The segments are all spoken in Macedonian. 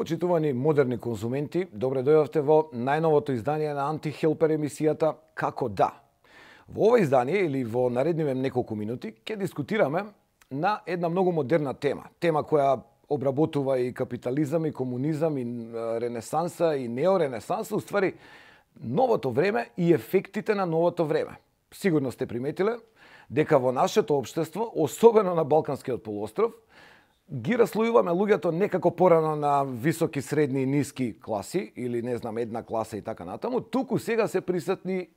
почитувани модерни конзументи, добре дојдовте во најновото издание на Антихелпер емисијата Како да. Во ова издание или во наредниве неколку минути ќе дискутираме на една многу модерна тема. Тема која обработува и капитализам, и комунизам, и ренесанса, и неоренесанса, уствари новото време и ефектите на новото време. Сигурно сте приметиле дека во нашето општество, особено на Балканскиот полуостров, ги раслојуваме луѓето некако порано на високи, средни и ниски класи, или не знам, една класа и така натаму, туку сега се присутни,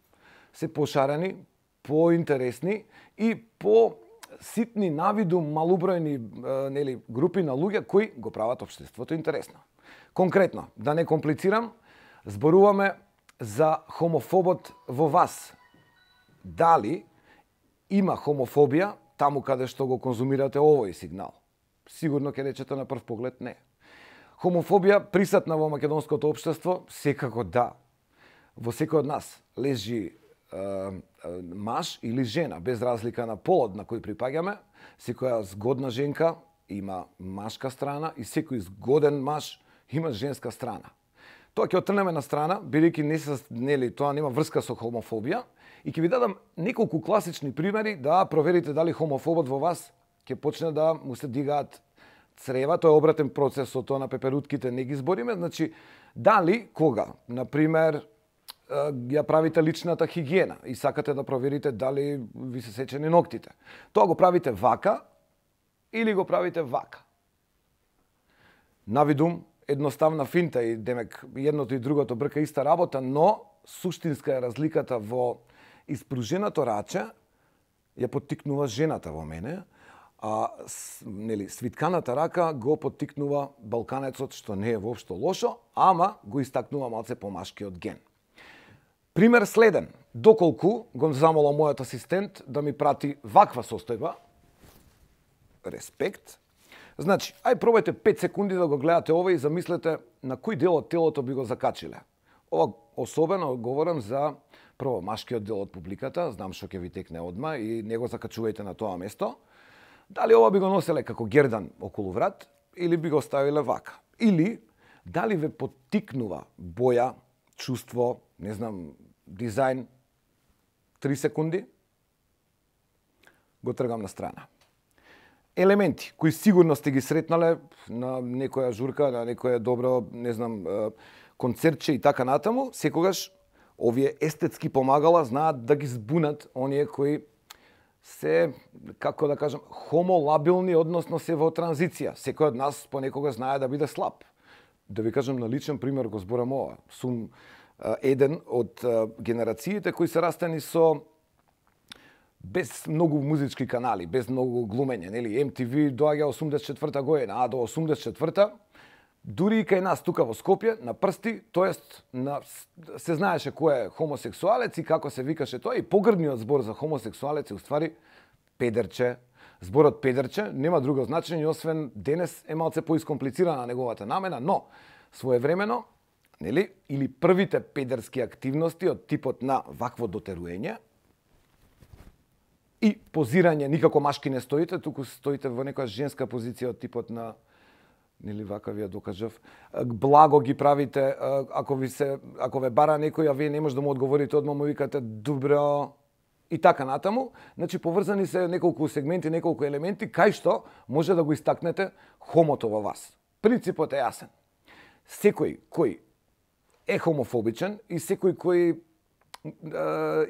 се пошарени, поинтересни и по ситни навиду малубројни групи на луѓе кои го прават општеството интересно. Конкретно, да не комплицирам, зборуваме за хомофобот во вас. Дали има хомофобија таму каде што го конзумирате овој сигнал? Сигурно ќе речете на прв поглед не. Хомофобија присутна во македонското општество? Секако да. Во секој од нас лежи маж или жена, без разлика на полот на кој припаѓаме. Секоја згодна женка има машка страна и секој згоден маж има женска страна. Тоа ќе отрнеме на страна, бидејќи тоа нема врска со хомофобија, и ќе ви дадам неколку класични примери да проверите дали хомофобот во вас ќе почне да му се дигаат црева. Тоа е обратен процес од тоа на пеперутките, не ги збориме. Значи, дали кога, например, ја правите личната хигиена и сакате да проверите дали ви се сечени ноктите. Тоа го правите вака или го правите вака. Навидум, едноставна финта и демек едното и другото брка иста работа, но суштинска е разликата во испруженото раче ја поттикнува жената во мене, а свитканата рака го поттикнува балканецот, што не е воопшто лошо, ама го истакнува малце помашкиот ген. Пример следен. Доколку го замолам мојот асистент да ми прати ваква состојба, респект. Значи, ај пробајте 5 секунди да го гледате ова и замислете на кој дел од телото би го закачиле. Ова особено говорам за прво машкиот дел од публиката, знам што ќе ви текне одма и не го закачувајте на тоа место. Дали ова би го носеле како гердан околу врат или би го ставиле вака? Или дали ве поттикнува боја, чувство, не знам, дизајн? 3 секунди. Го тргам на страна. Елементи кои сигурно сте ги сретнале на некоја журка, на некоја добро, не знам, концертче и така натаму, секогаш овие естетски помагала знаат да ги збунат оние кои се, како да кажам, хомолабилни, односно се во транзиција. Секој од нас понекога знае да биде слаб. Да ви кажам на личен пример го зборам ова. Сум еден од генерациите кои се растени со без многу музички канали, без многу глумење, нели? MTV доаѓа 84 година, а до 84 дури и кај нас тука во Скопје на прсти, тоест се знаеше кој е хомосексуалец и како се викаше тоа, и погрбниот збор за хомосексуалец е уствари педерче. Зборот педерче нема друго значење освен денес е малце поискомплицирана неговата намена, но своевремено, нели, или првите педерски активности од типот на вакво дотеруење и позирање, никако машки не стоите, туку стоите во некоја женска позиција од типот на, нели вака ви ја докажав, благо ги правите, ако ве бара некој, а вие не може да му одговорите, одма му викате добро и така натаму. Значи поврзани се неколку сегменти, неколку елементи кај што може да го истакнете хомото во вас. Принципот е јасен. Секој кој е хомофобичен и секој кој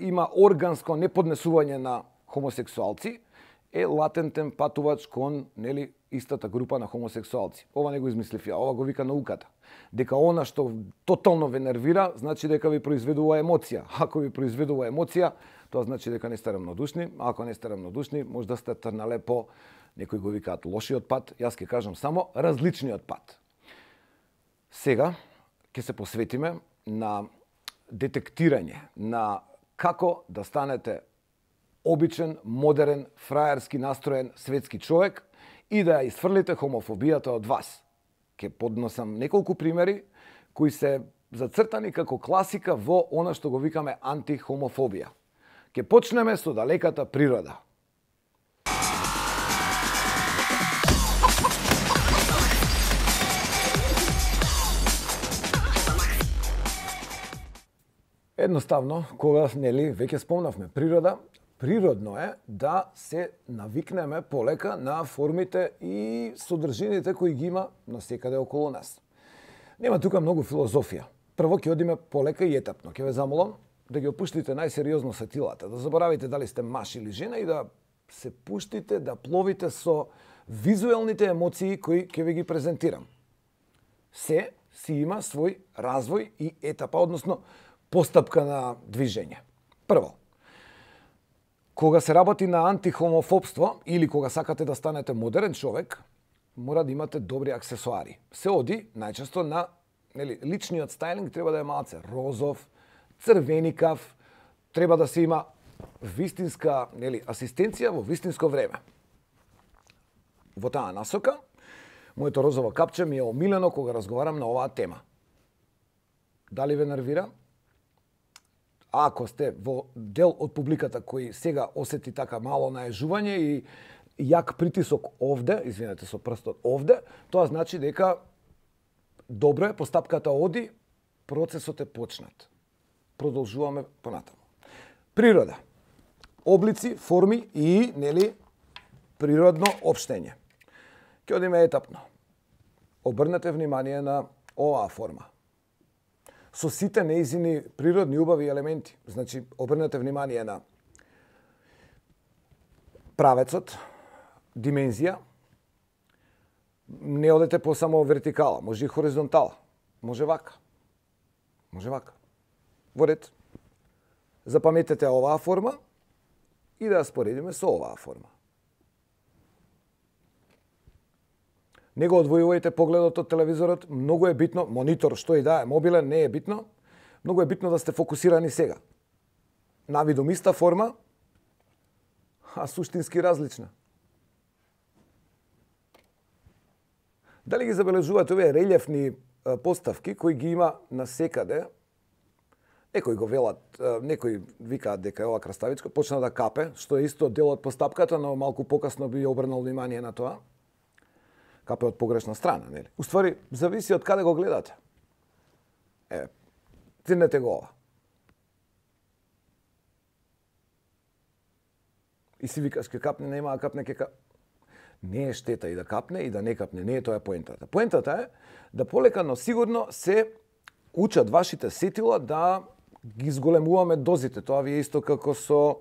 има органско неподнесување на хомосексуалци е латентен патувач кон, нели, истата група на хомосексуалци. Ова не го измислив ја, ова го вика науката. Дека она што тотално ве нервира, значи дека ви произведува емоција. Ако ви произведува емоција, тоа значи дека не сте рамнодушни, а ако не сте рамнодушни, може да сте трнале по, некои го викаат лошиот пат, јас ќе кажам само различниот пат. Сега ќе се посветиме на детектирање на како да станете обичен, модерен, фраерски настроен светски човек и да ја изфрлите хомофобијата од вас. Ке подносам неколку примери кои се зацртани како класика во она што го викаме антихомофобија. Ке почнеме со далеката природа. Едноставно, кога веќе спомнавме природа, природно е да се навикнеме полека на формите и содржините кои ги има насекаде околу нас. Нема тука многу филозофија. Прво ќе одиме полека и етапно. Ќе ве замолам да ги опуштите најсериозно сетилата, да заборавите дали сте маж или жена и да се пуштите да пловите со визуелните емоции кои ќе ви ги презентирам. Се си има свој развој и етапа, односно постапка на движење. Прво, кога се работи на антихомофобство или кога сакате да станете модерен човек, мора да имате добри аксесуари. Се оди најчесто на личниот стајлинг треба да е малце розов, црвеникав, треба да се има вистинска асистенција во вистинско време. Во таа насока, моето розово капче ми е омилено кога разговарам на оваа тема. Дали ве нервира? Ако сте во дел од публиката кој сега осети така мало наежување и јак притисок овде, извинете со прстот овде, тоа значи дека добро е, постапката оди, процесот е почнат. Продолжуваме понатаму. Природа. Облици, форми и, природно општење. Ќе одиме етапно. Обрнете внимание на оваа форма. Со сите неизини природни убави елементи. Значи, обрнете внимание на правецот, димензија. Не одете по само вертикала, може и хоризонтала. Може вака. Може вака. Во ред. Запаметете оваа форма и да ја споредиме со оваа форма. Не го одвојувајте погледот од телевизорот, многу е битно, монитор што и да е, мобилен, не е битно, многу е битно да сте фокусирани сега. Навидом иста форма, а суштински различна. Дали ги забележувате овие релјефни поставки кои ги има насекаде? Некои го велат, некои викаат дека е ова краставичко, почна да капе, што е исто дел од постапката, но малку покасно би обрнал внимание на тоа. Капе од погрешна страна, нели? Уствари, зависи од каде го гледате. Црнете го ова. И си викаш, ке капне, нема да капне, ке капне. Не е штета и да капне и да не капне, не е тоа поентата. Поентата е да полека, но сигурно се учат вашите сетила да ги зголемуваме дозите. Тоа ви е исто како со,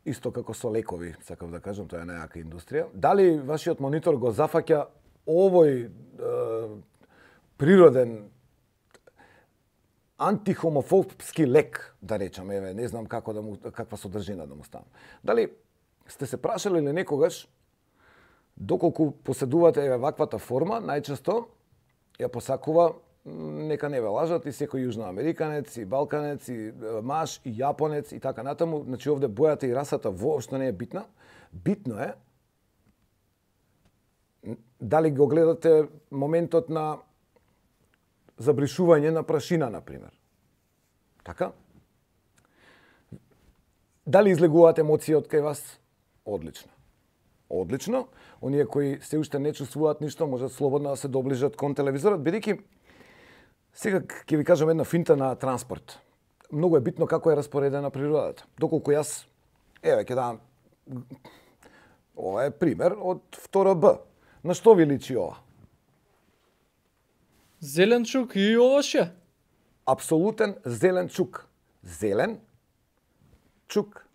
исто како со лекови, сакав да кажам, тоа е најака индустрија. Дали вашиот монитор го зафаќа овој природен антихомофобски лек, да речеме, не знам каква содржина да му ставам. Дали сте се прашали ли некогаш доколку поседувате ваквата форма, најчесто ја посакува, нека не ве лажат, и секој јужноамериканец, и балканец, и маж, и јапонец, и така натаму. Значи, овде бојата и расата воопшто не е битна. Битно е дали го гледате моментот на забришување на прашина, например. Така? Дали излегуваат емоции од кај вас? Одлично. Одлично. Оние кои се уште не чувствуваат ништо, можат слободно да се доближат кон телевизорот, бидејќи сега ќе ви кажам една финта на транспорт. Многу е битно како е распоредена природата. Доколку јас, ќе дам, ова е пример од 2 Б. На што ви личи ова? Зелен чук и овоше. Апсолутен зелен чук. Зелен чук.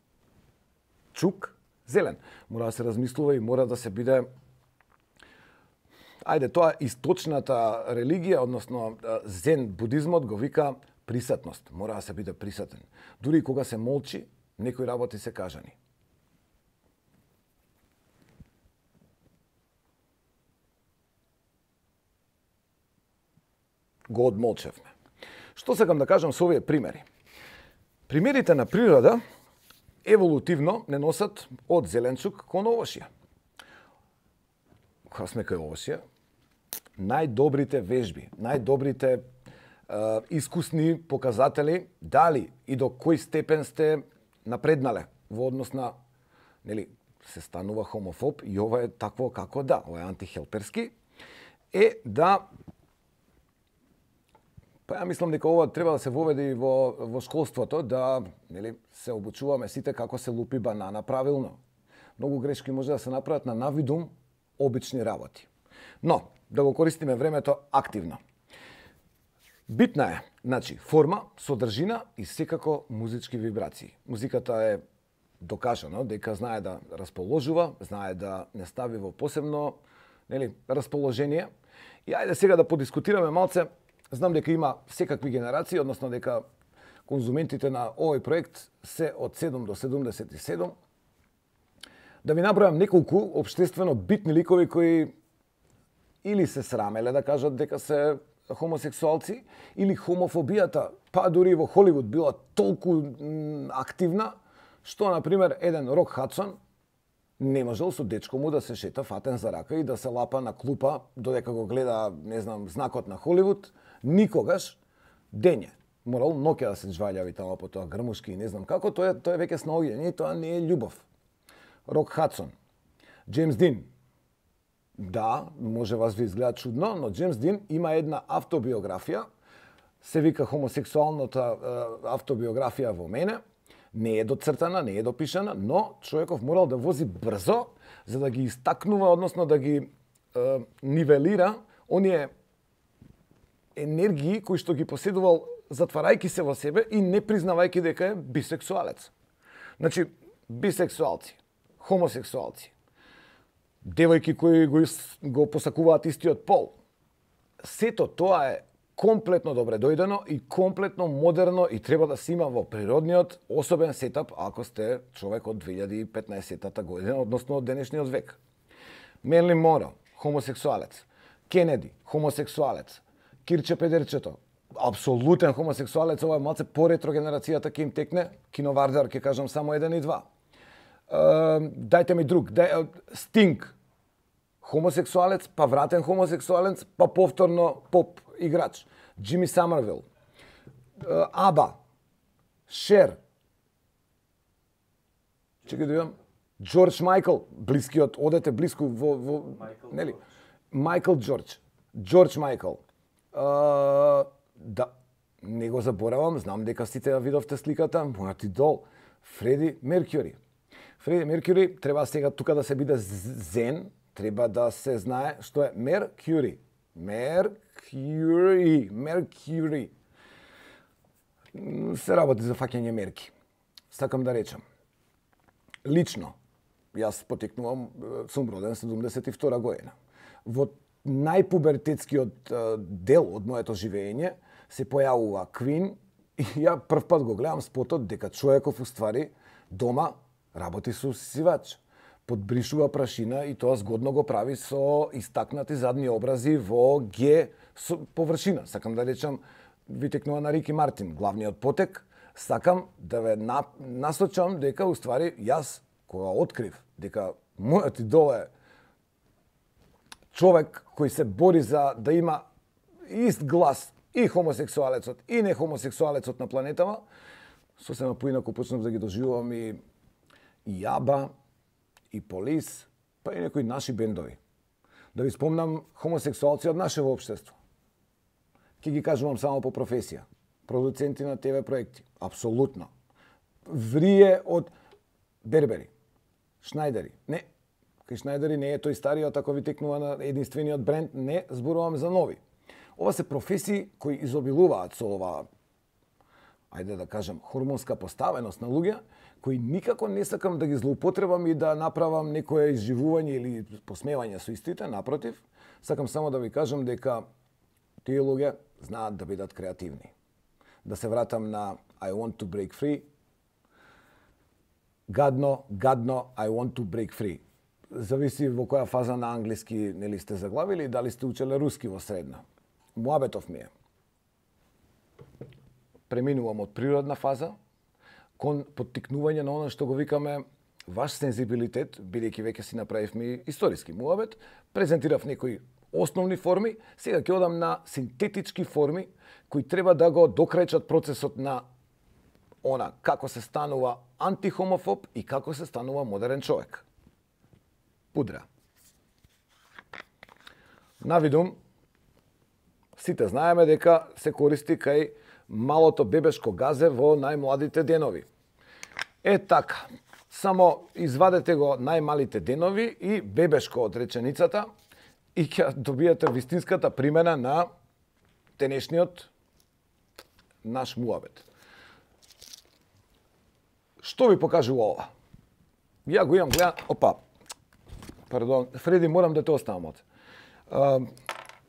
Чук зелен. Мора да се размислува и мора да се биде... Ајде, тоа источната религија, односно зен будизмот го вика присатност. Мора да се биде присатен. Дури кога се молчи, некои работи се кажани. Го одмолчевме. Што сакам да кажам со овие примери? Примерите на природа еволутивно не носат од зеленчук кон овошје. Кога сме кај овошје, најдобрите вежби, најдобрите искусни показатели дали и до кој степен сте напреднале во однос на, се станува хомофоб и ова е такво како да, ова е антихелперски, е да Па ја мислам дека ова треба да се воведе и во школството, да се обучуваме сите како се лупи банана правилно. Многу грешки може да се направат на навидум обични работи. Но, да го користиме времето активно. Битна е, значи, форма, содржина и секако музички вибрации. Музиката е докажано дека знае да расположува, знае да не стави во посебно расположение. И ајде сега да подискутираме малце. Знам дека има секакви генерации, односно дека конзументите на овој проект се од 7 до 77. Да ви набројам неколку општествено битни ликови кои или се срамеле да кажат дека се хомосексуалци, или хомофобијата, па дури во Холивуд била толку активна, што, например, еден Рок Хадсон не можел со дечко му да се шета фатен за рака и да се лапа на клупа додека го гледа, не знам, знакот на Холивуд, никогаш дење. Морал ноќе да се джвалјави тamo по тоа грмушки и не знам како, тоа е веќе снаоѓање, тоа не е љубов. Рок Хадсон. Джеймс Дин. Да, може вас ви изгледа чудно, но Джеймс Дин има една автобиографија, се вика хомосексуалната автобиографија во мене. Не е доцртана, не е допишана, но човеков морал да вози брзо за да ги истакнува, односно да ги нивелира оние енергии кои што ги поседувал затварајќи се во себе и не признавајќи дека е бисексуалец. Значи, бисексуалци, хомосексуалци, девојки кои го посакуваат истиот пол. Сето тоа е комплетно добре дојдено и комплетно модерно и треба да се има во природниот особен сетап ако сте човек од 2015 година, односно од денешниот век. Мерлин Моро, хомосексуалец. Кенеди, хомосексуалец. Кирче Педерчето, апсолутен хомосексуалец, ова е малце по-ретро генерацијата ќе им текне, Киновардар ќе кажам само 1 и 2. Дајте ми друг, Стинг, хомосексуалец, па вратен хомосексуалец, па повторно поп играч. Джими Самарвил, Аба, Шер, чекај да видам, Джордж Майкл, блискиот, одете блиску во нели? Майкл Джордж, Джордж Майкл. Да, не го заборавам, знам дека сите ја видовте сликата, мојот идол, Фреди Меркјури. Фреди Меркјури треба сега тука да се биде зен, треба да се знае што е Меркјури. Меркјури. Се работи за фаќање мерки. Сакам да речам. Лично, јас потекнувам, сум роден 72 година. Во најпубертетскиот дел од моето живење се појавува Queen и ја прв пат го гледам спотот дека човеков уствари дома работи со усисивач. Подбришува прашина и тоа згодно го прави со истакнати задни образи во Г површина. Сакам да речам, ви текнува на Рики Мартин, главниот потек. Сакам да ве насочам дека уствари јас кога открив дека мојот идол е човек кој се бори за да има ист глас и хомосексуалецот и нехомосексуалецот на планетава, сосема поинаку почнав да ги доживувам и Аба, и Полис, па и некои наши бендови. Да ви спомнам хомосексуалци од нашево општество. Ке ги кажувам само по професија. Продуценти на ТВ проекти. Апсолутно. Врие од Бербери. Шнајдери. Не. Кај Шнајдери не е тој стариот, ако ви текнува на единствениот бренд. Не, зборувам за нови. Ова се професии кои изобилуваат со ова, ајде да кажам, хормонска поставеност на луѓе, кои никако не сакам да ги злоупотребам и да направам некое изживување или посмевање со истите, напротив, сакам само да ви кажам дека тие луѓе знаат да бидат креативни. Да се вратам на I want to break free. Гадно, I want to break free. Зависи во која фаза на англиски нели сте заглавили и дали сте учеле руски во средна. Муабетов ми е. Преминувам од природна фаза кон поттикнување на оно што го викаме ваш сензибилитет, бидејќи веќе си направивме историски муабет, презентирав некои основни форми, сега ќе одам на синтетички форми кои треба да го докречат процесот на она како се станува антихомофоб и како се станува модерен човек. Пудра. Навидум Сите знаеме дека се користи кај малото бебешко газе во најмладите денови. Така, само извадете го најмалите денови и бебешко од реченицата и ќе добиете вистинската примена на денешниот наш муабет. Што ви покажува ова? Ја го имам гледан... Пардон, Фреди, морам да те оставам од.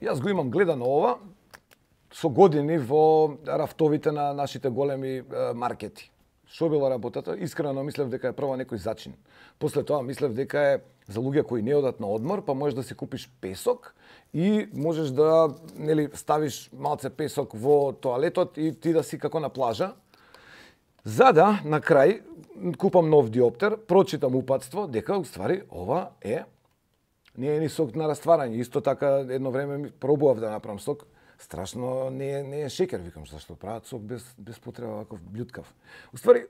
Јас го имам гледано ова со години во рафтовите на нашите големи маркети. Што била работата? Искрено мислев дека е прво некој зачин. После тоа мислев дека е за луѓе кои не одат на одмор, па можеш да си купиш песок и можеш да ставиш малце песок во тоалетот и ти да си како на плажа. За да на крај купам нов диоптер, прочитам упатство дека уствари ова не е ни сок на растварање. Исто така едно време пробував да направам сок. Страшно не е шекер, викам, зашто прават сок без потреба ваков блюткав. Уствари,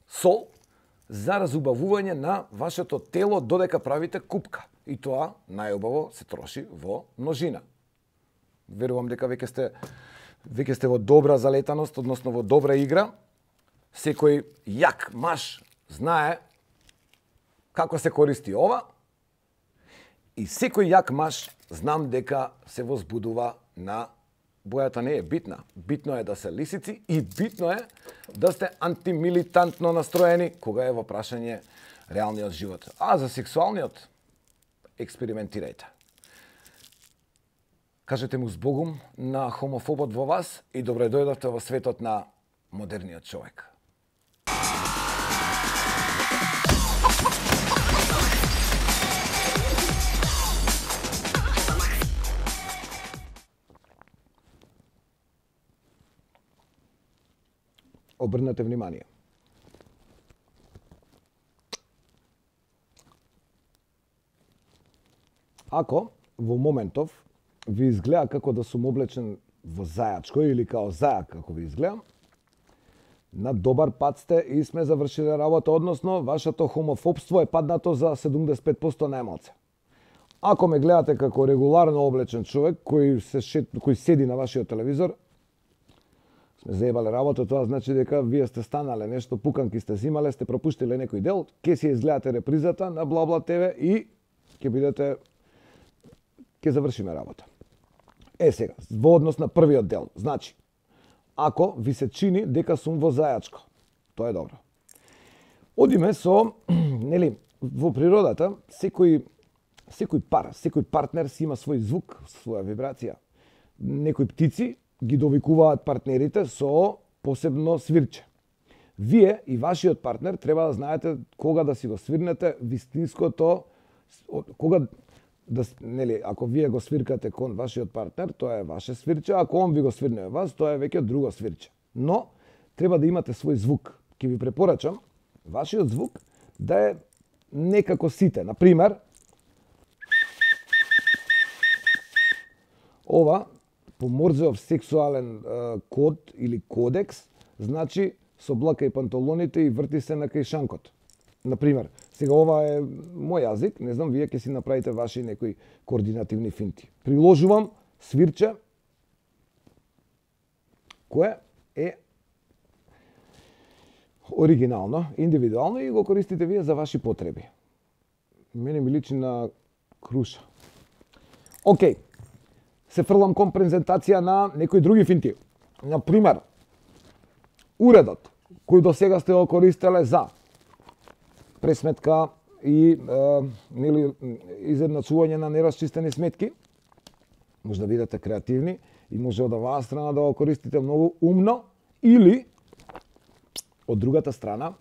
сол за разубавување на вашето тело додека правите купка. И тоа најубаво се троши во множина. Верувам дека веќе сте во добра залетаност, односно во добра игра. Секој јак маж знае како се користи ова. И секој јак маж знам дека се возбудува на бојата не е битна. Битно е да се лисици и битно е да сте антимилитантно настроени кога е во прашање реалниот живот. А за сексуалниот експериментирајте. Кажете му збогум на хомофобот во вас и добре дојдовте во светот на модерниот човек. Обрнете внимание. Ако во моментов ви изгледа како да сум облечен во зајачко или као зајак како ви изгледам, на добар пат сте и сме завршиле работа, односно вашето хомофобство е паднато за 75% најмалце. Ако ме гледате како регуларно облечен човек кој седи на вашиот телевизор, сме заебале работа, тоа значи дека вие сте станале нешто, пуканки сте зимале, сте пропуштиле некој дел, ќе си изгледате репризата на Бла ТВ и ќе завршиме работа. Сега, во однос на првиот дел, значи, ако ви се чини дека сум во зајачко, тоа е добро. Одиме со, во природата, секој партнер си има свој звук, своја вибрација. Некои птици ги довикуваат партнерите со посебно свирче. Вие и вашиот партнер треба да знаете кога да си го свирнете вистинското, ако вие го свиркате кон вашиот партнер, тоа е ваше свирче, ако он ви го свирне вас, тоа е веќе друго свирче. Но треба да имате свој звук. Ќе ви препорачам вашиот звук да е некако сите. Например, ова по Морзеов сексуален код или кодекс, значи соблака и панталоните и врти се на кај шанкот. Например, сега ова е мој јазик, не знам, вие ќе си направите ваши некои координативни финти. Приложувам свирче, кое е оригинално, индивидуално и го користите вие за ваши потреби. Мене ми личи на круша. Океј. Се фрлам кон презентација на некои други финти. Например, уредот, кој до сега сте го користеле за пресметка и изедначување на неразчистени сметки, може да бидете креативни и може од оваа страна да го користите многу умно, или од другата страна,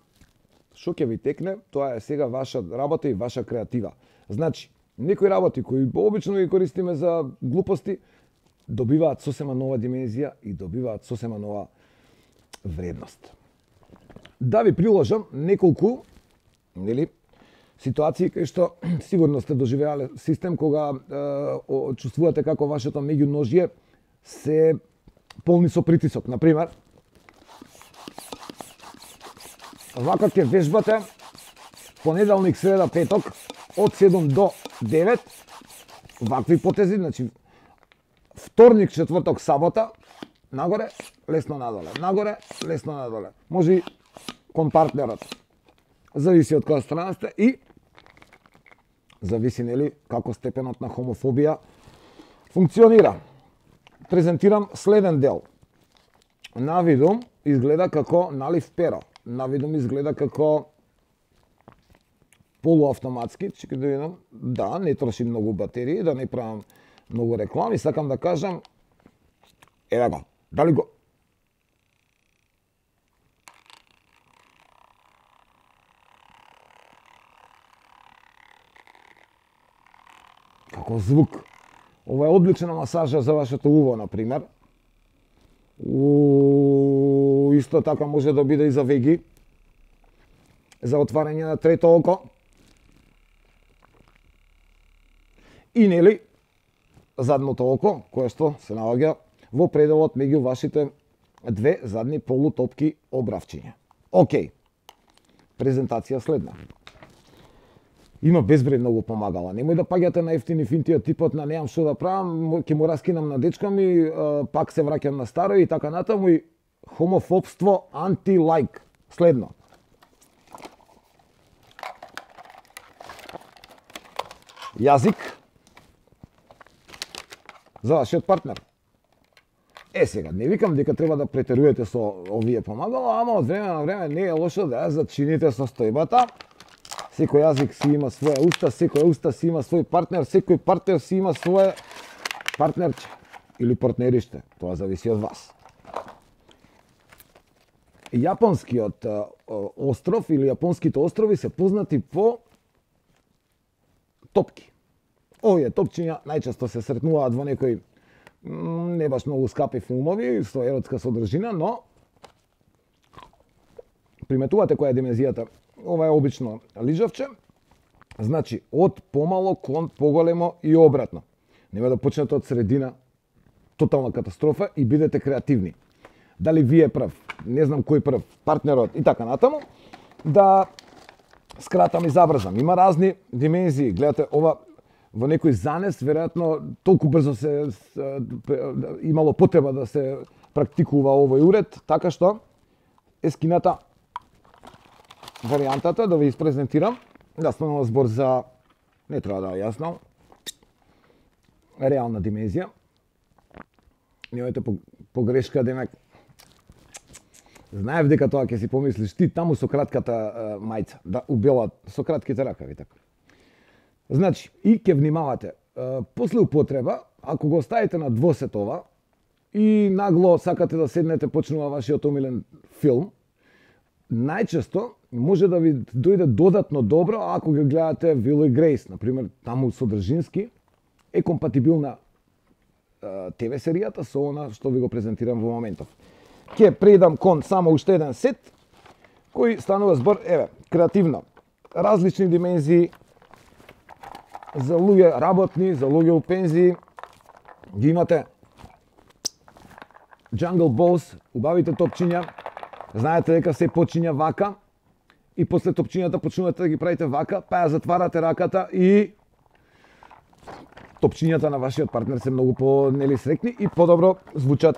што ќе ви текне, тоа е сега ваша работа и ваша креатива. Значи, некои работи кои обично ги користиме за глупости, добиваат сосема нова димензија и добиваат сосема нова вредност. Да ви приложам неколку ситуации кај што сигурно сте доживеале систем кога чувствувате како вашето меѓуножје се полни со притисок. Например, вака ќе вежбате понеделник, среда, петок од 7 до 9 вакви потези, значи вторник, четврток, сабота, нагоре, лесно надоле, нагоре, лесно надоле. Може и кон партнерот. Зависи од која страна сте и зависи нели како степенот на хомофобија функционира. Презентирам следен дел. Навидум изгледа како налив перо. Навидум изгледа како полуавтоматски, чекај да видам. Да, не троши многу батерии, да не правам многу реклами, сакам да кажам, еве го, дали го како звук. Ова е одлична масажа за вашето уво, например. Исто така може да биде и за веги, за отварање на трето око. И нели, задното око, кое што се наоѓа во пределот меѓу вашите две задни полутопки обравчиња. Океј, презентација следна. Има безброј многу помагала. Немој да паѓате на ефтини финти од типот на неам што да правам, ќе му раскинам на дечка ми, пак се враќам на старо и така натаму и хомофобство анти-лайк. Следно. Јазик за вашиот партнер. Сега, не викам дека треба да претерувате со овие помагала, ама од време на време не е лошо да ја зачините со стојбата. Секој јазик си има своја уста, секој уста си има свој партнер, секој партнер си има свое партнерче или партнериште. Тоа зависи од вас. Јапонскиот остров или јапонските острови се познати по топки. Овие топчиња најчесто се сретнуваат во некои не баш многу скапи филмови со еротска содржина, но приметувате која е димензијата. Ова е обично лижавче, значи од помало кон поголемо и обратно. Нема да почнете од средина, тотална катастрофа и бидете креативни. Дали вие прв, не знам кој прв, партнерот и така натаму, да скратам и забрзам. Има разни димензии. Гледате, ова во некој занес, веројатно, толку брзо се имало потреба да се практикува овој уред, така што е скината варијантата да ви испрезентирам. Да станува збор за, не треба да е јасно, реална димензија. Немојте погрешка, демек, знаев дека тоа ќе си помислиш ти таму со кратката мајца, да убела со кратките ракави така. Значи, и ќе внимавате, после употреба, ако го оставите на двосет ова и нагло сакате да седнете, почнува вашиот омилен филм, најчесто може да ви дојде додатно добро ако ги гледате Will и Grace, например, таму содржински е компатибилна ТВ серијата со она што ви го презентирам во моментов. Ќе предам кон само уште еден сет кој станува збор, еве, креативно, различни димензии за луѓе работни, за луѓе у пензии, ги имате Jungle Balls, убавите топчиња, знаете дека се почиња вака и после топчињата почнувате да ги правите вака, па ја затварате раката и топчињата на вашиот партнер се многу по-нели срекни и подобро звучат.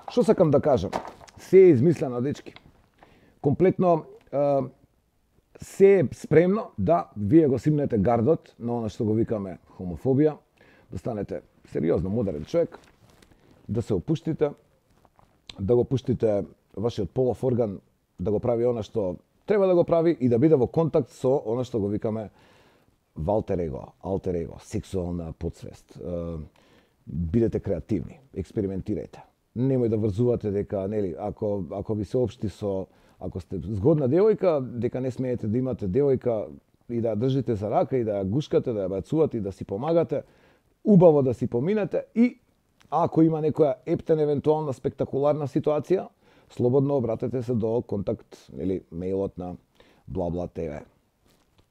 Што сакам да кажам? Се е измислено, дечки. Комплетно се е спремно да вие го симнете гардот на она што го викаме хомофобија, да станете сериозно модерен човек, да се опуштите, да го пуштите вашиот полов орган да го прави она што треба да го прави и да биде во контакт со она што го викаме валтер его, алтер его, сексуална подсвест. Бидете креативни, експериментирајте. Немој да врзувате дека, нели, ако ви се општи со, ако сте згодна девојка, дека не смеете да имате девојка и да ја држите за рака и да ја гушкате, да ја бацувате и да си помагате, убаво да си поминете и ако има некоја ептен, евентуална спектакуларна ситуација, слободно обратете се до контакт, нели, мејлот на Бла ТВ.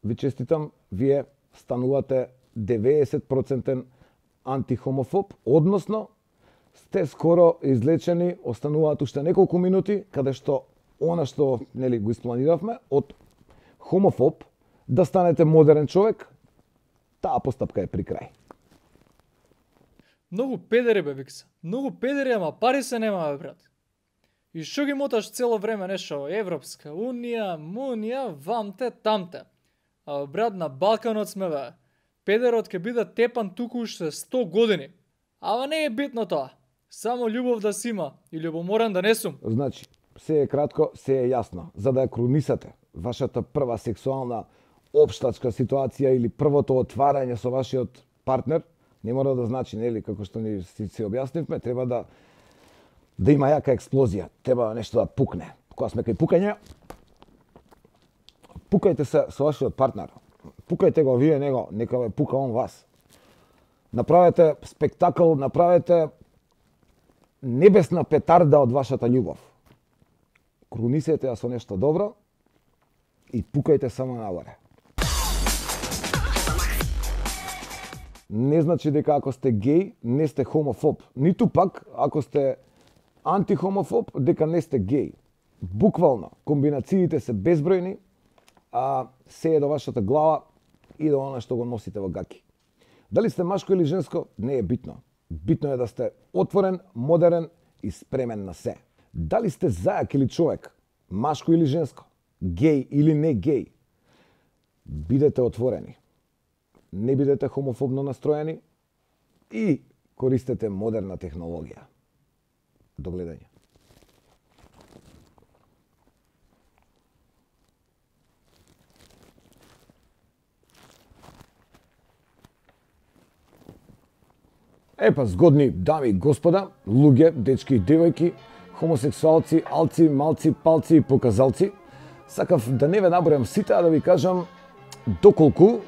Ви честитам, вие станувате 90% антихомофоб, односно сте скоро излечени, остануваат уште неколку минути, каде што она што, нели, го испланиравме, од хомофоб да станете модерен човек, таа постапка е при крај. Многу педери бе викса. Многу педери, ама пари се нема бе брат. И што ги моташ цело време нешто Европска унија, мунија, вамте, тамте. А брат, на Балканот сме бе. Педерот ќе биде тепан туку уште 100 години. Ама не е битно тоа. Само љубов да си има и љубоморен да не сум. Значи, се е кратко, се е јасно. За да ја кронисате вашата прва сексуална општачка ситуација или првото отварање со вашиот партнер, не мора да значи, нели, како што ни се објаснивме, треба да има јака експлозија, треба нешто да пукне. Кога сме кај пукање, пукајте се со вашиот партнер. Пукајте го вие него, нека ве пука он вас. Направете спектакл, направете небесна петарда од вашата љубов. Кронисете ја со нешто добро и пукајте само нагоре. Не значи дека ако сте геј, не сте хомофоб. Ниту пак, ако сте антихомофоб, дека не сте геј. Буквално, комбинациите се безбројни, а се е до вашата глава и до она што го носите во гаки. Дали сте машко или женско, не е битно. Битно е да сте отворен, модерен и спремен на се. Дали сте зајак или човек, машко или женско, геј или не геј, бидете отворени. Не бидете хомофобно настроени и користете модерна технологија. До гледање. Епа, згодни дами и господа, луѓе, дечки и девојки, хомосексуалци, алци, малци, палци и показалци, сакав да не ве набројам сите, а да ви кажам доколку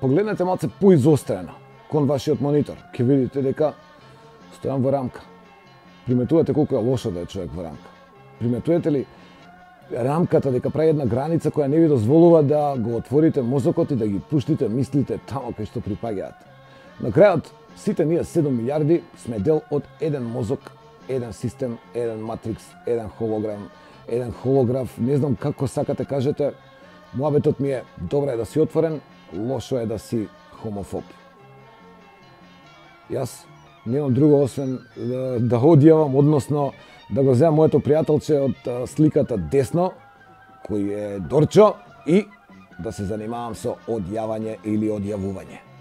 погледнете малце поизострено кон вашиот монитор. Ќе видите дека стојам во рамка. Приметувате колку е лошо да е човек во рамка. Приметувате ли рамката дека прави една граница која не ви дозволува да го отворите мозокот и да ги пуштите мислите тамо кај што припаѓаат. На крајот, сите ние 7 милиарди сме дел од еден мозок, еден систем, еден матрикс, еден холограм, еден холограф, не знам како сакате кажете. Муабетот ми е, добро е да си отворен, лошо е да си хомофоб. Јас немам друго освен да одјавам, односно да го земам моето пријателче од сликата десно, кој е Дорчо, и да се занимавам со одјавање или одјавување.